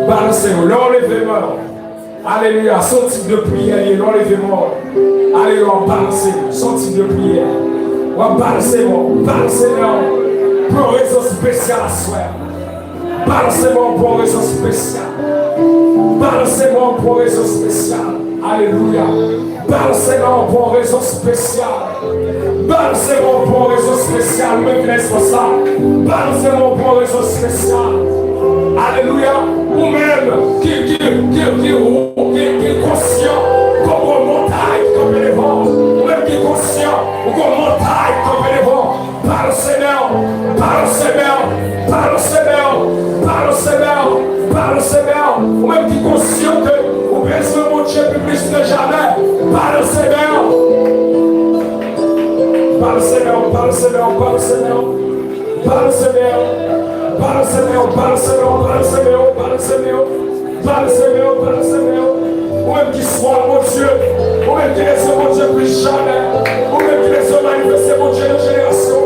Balancez, l'enlèvement. Alléluia, son type de prière, l'enlèvement. Alléluia, balancez, son type de prière. Balancez-moi pour une raison spéciale à soi. Balancez-moi pour une raison spéciale. Balancez-moi pour une raison spéciale. Alléluia. Balancez-moi pour une raison spéciale. Balancez-moi pour une raison spéciale. Même laisse ça. Balancez-moi pour une raison spéciale. Alléluia. Ou même qui est conscient comme une montagne comme les vents. Ou même qui est conscient comme une montagne comme les vents. Par le Seigneur, par le Seigneur, par le Seigneur, par le Seigneur, par le Seigneur. Ou même qui est conscient que vous besoin mon Dieu plus que jamais. Par le Seigneur. Par le Seigneur, par le Seigneur, par le Seigneur, par le Seigneur. Par le Seigneur, par le Seigneur, par le Seigneur, par le Seigneur, par le Seigneur, par le Seigneur. Ou même qui soit mon Dieu, ou même qui laisse mon Dieu plus jamais, ou même qui laisse manifester mon Dieu de génération.